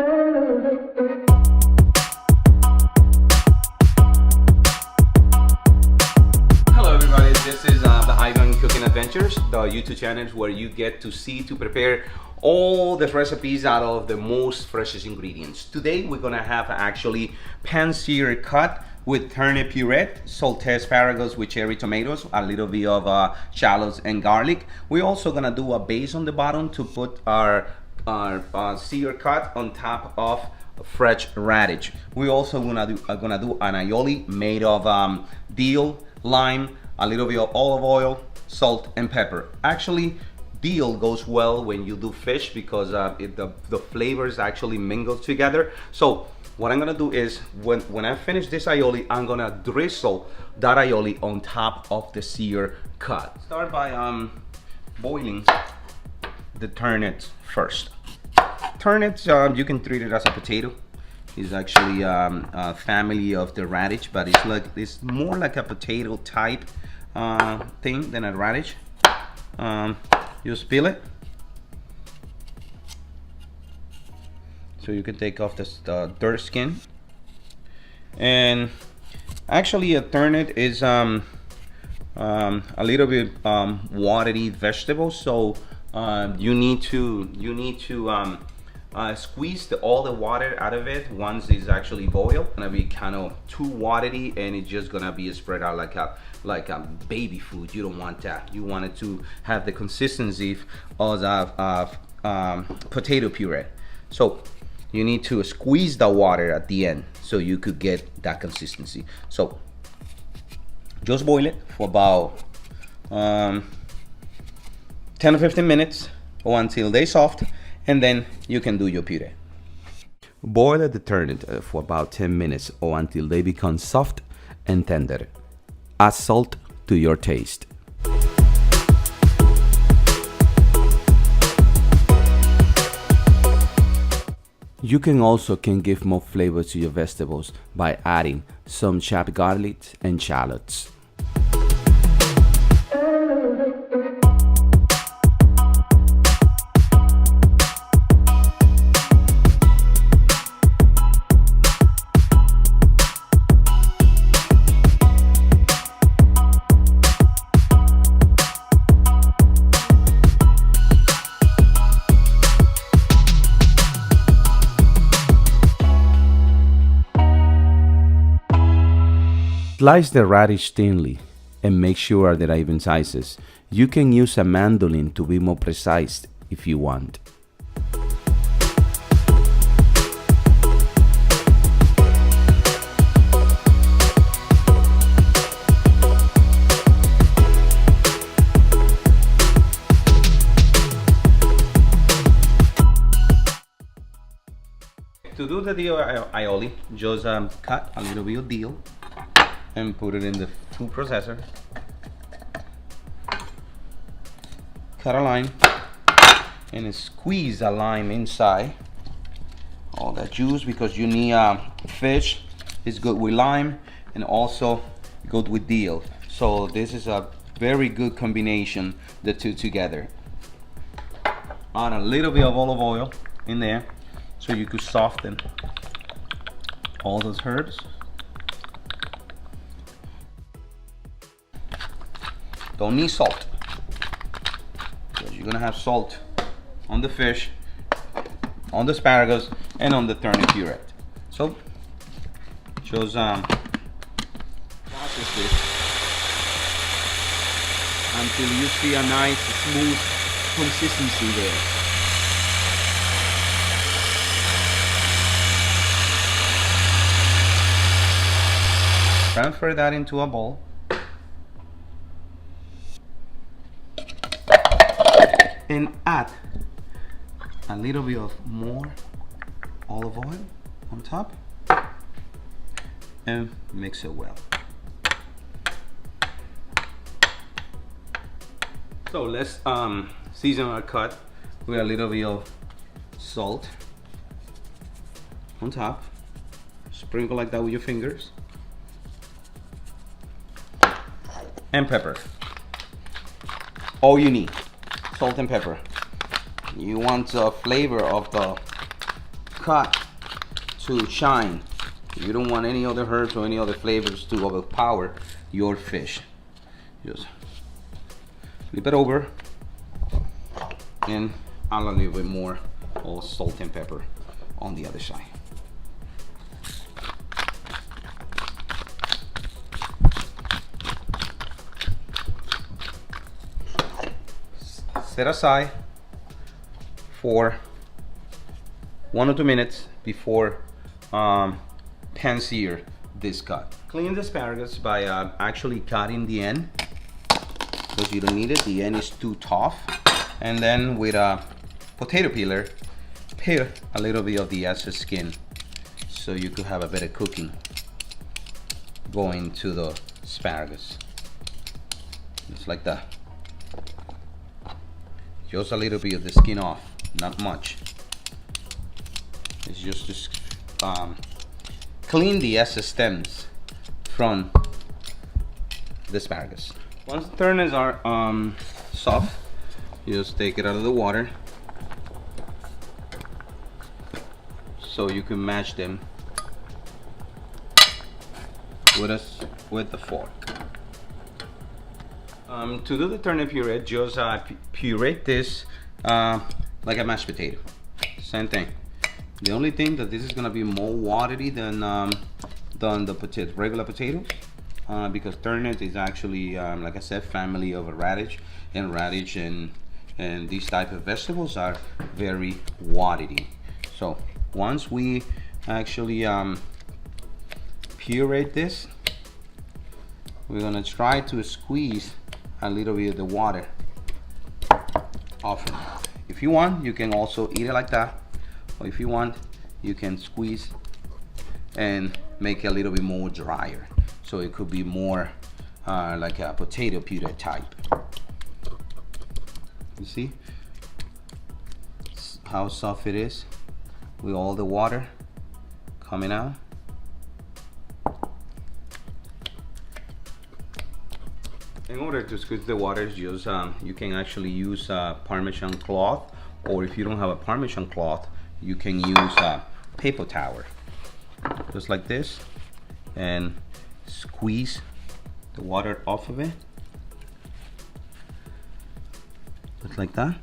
Hello everybody, this is the Ivan Cooking Adventures, the YouTube channel where you get to see to prepare all the recipes out of the most freshest ingredients. Today we're gonna have actually pan-seared cod with turnip puree, sautéed asparagus with cherry tomatoes, a little bit of shallots and garlic. We're also gonna do a base on the bottom to put our seared cod on top of fresh radish. We're also gonna do an aioli made of dill, lime, a little bit of olive oil, salt and pepper. Actually, dill goes well when you do fish because the flavors actually mingle together. So what I'm gonna do is when I finish this aioli, I'm gonna drizzle that aioli on top of the seared cod. Start by boiling the turnips first. Turnips, you can treat it as a potato. It's actually a family of the radish, but it's more like a potato type thing than a radish. You peel it, so you can take off the dirt skin. And actually, a turnip is a little bit watery vegetable, so you need to squeeze all the water out of it once it's actually boiled. It's gonna be kind of too watery, and it's just gonna be spread out like a baby food. You don't want that. You want it to have the consistency of potato puree. So you need to squeeze the water at the end so you could get that consistency. So just boil it for about 10 or 15 minutes or until they're soft, and then you can do your puree. Boil the turnip for about 10 minutes or until they become soft and tender. Add salt to your taste. You can also give more flavor to your vegetables by adding some chopped garlic and shallots. Slice the radish thinly and make sure they're even sizes. You can use a mandolin to be more precise if you want. To do the dill aioli, just cut a little bit of dill and put it in the food processor. Cut a lime and squeeze a lime inside. All that juice, because you need fish is good with lime and also good with dill. So this is a very good combination, the two together. Add a little bit of olive oil in there so you could soften all those herbs. Don't need salt, because you're gonna have salt on the fish, on the asparagus, and on the turnip puree. So just process this until you see a nice smooth consistency there. Transfer that into a bowl. And add a little bit of more olive oil on top and mix it well. So let's season our cod with a little bit of salt on top. Sprinkle like that with your fingers. And pepper. All you need. Salt and pepper. You want the flavor of cut to shine. You don't want any other herbs or any other flavors to overpower your fish. Just flip it over and add a little bit more of salt and pepper on the other side. Set aside for 1 or 2 minutes before pan-sear this cut. Clean the asparagus by actually cutting the end, because you don't need it. The end is too tough. And then with a potato peeler, peel a little bit of the excess skin so you could have a better cooking going to the asparagus. Just like that. Just a little bit of the skin off, not much. It's just to clean the excess stems from the asparagus. Once the turnips are soft, you just take it out of the water so you can mash them with the fork. To do the turnip puree, just puree this like a mashed potato. Same thing. The only thing that this is gonna be more watery than the regular potatoes, because turnip is actually, like I said, family of a radish, and these type of vegetables are very watery. So once we actually puree this, we're gonna try to squeeze a little bit of the water off it. If you want, you can also eat it like that, or if you want, you can squeeze and make it a little bit more drier, so it could be more like a potato puree type. You see how soft it is with all the water coming out? In order to squeeze the water, just you can actually use a Parmesan cloth, or if you don't have a Parmesan cloth, you can use a paper towel, just like this, and squeeze the water off of it, just like that.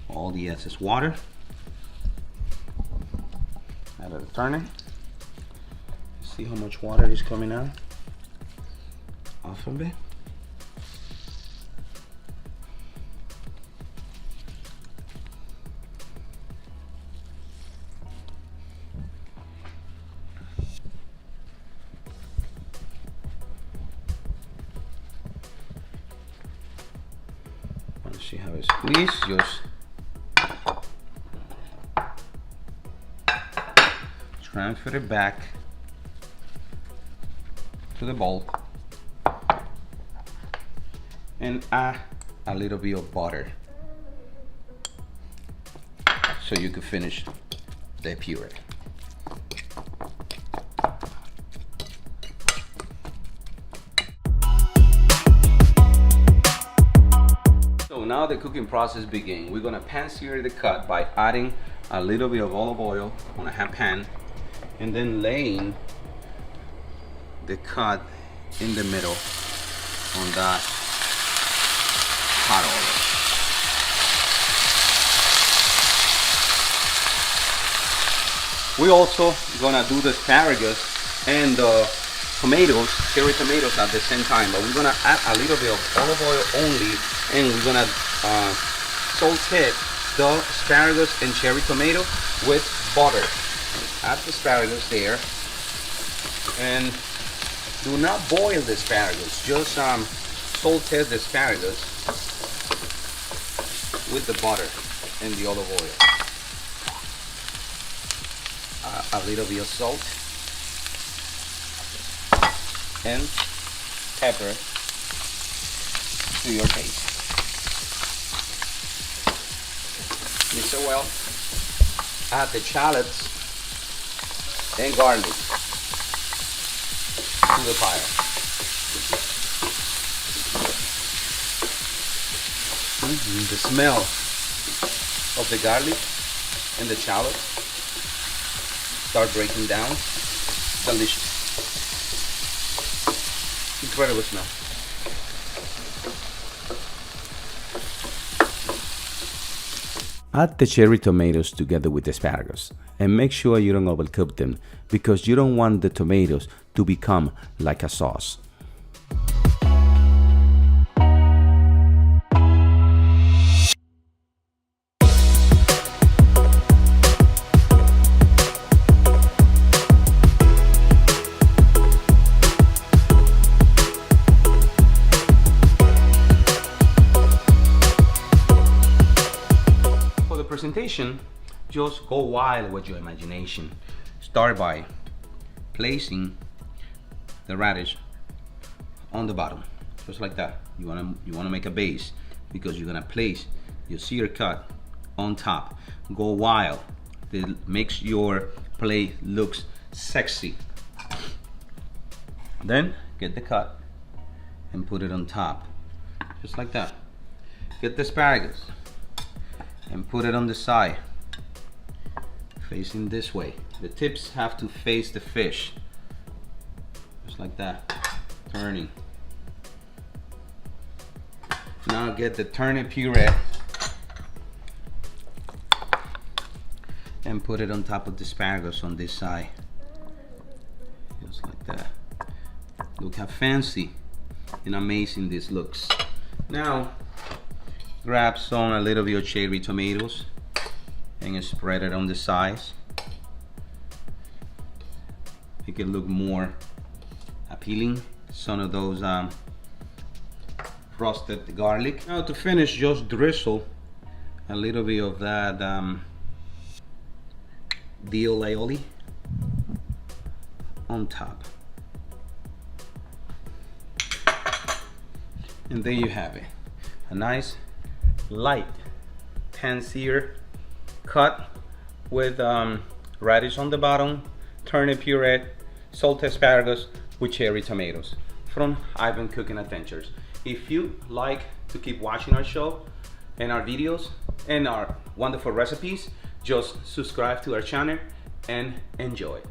All the excess water out of the turnip. See how much water is coming out off of it. Once you have it squeezed, just transfer it back to the bowl and add a little bit of butter so you can finish the puree. So now the cooking process begins. We're gonna pan-sear the cut by adding a little bit of olive oil on a hot pan, and then laying the cut in the middle on that hot oil. We also gonna do the asparagus and the tomatoes, cherry tomatoes at the same time, but we're gonna add a little bit of olive oil only, and we're gonna saute the asparagus and cherry tomato with butter. Add the asparagus there, and do not boil the asparagus, just saute the asparagus with the butter and the olive oil. A little bit of salt and pepper to your taste. Mix it well. Add the shallots and garlic. to the pile. The smell of the garlic and the shallots start breaking down. Delicious. Incredible smell. Add the cherry tomatoes together with the asparagus and make sure you don't overcook them because you don't want the tomatoes to become like a sauce. Presentation, just go wild with your imagination. Start by placing the radish on the bottom, just like that. You wanna make a base because you're gonna place your seared cod on top. Go wild. It makes your plate looks sexy. Then get the cod and put it on top, just like that. Get the asparagus and put it on the side, facing this way. The tips have to face the fish, just like that, turning. Now get the turnip puree and put it on top of the asparagus on this side, just like that. Look how fancy and amazing this looks. Now grab a little bit of cherry tomatoes and spread it on the sides. Make it look more appealing. Some of those frosted garlic. Now to finish, just drizzle a little bit of that dill aioli on top. And there you have it. A nice light pan-seared cod with radish on the bottom, turnip puree, salted asparagus with cherry tomatoes from Ivan Cooking Adventures. If you like to keep watching our show and our videos and our wonderful recipes, just subscribe to our channel and enjoy.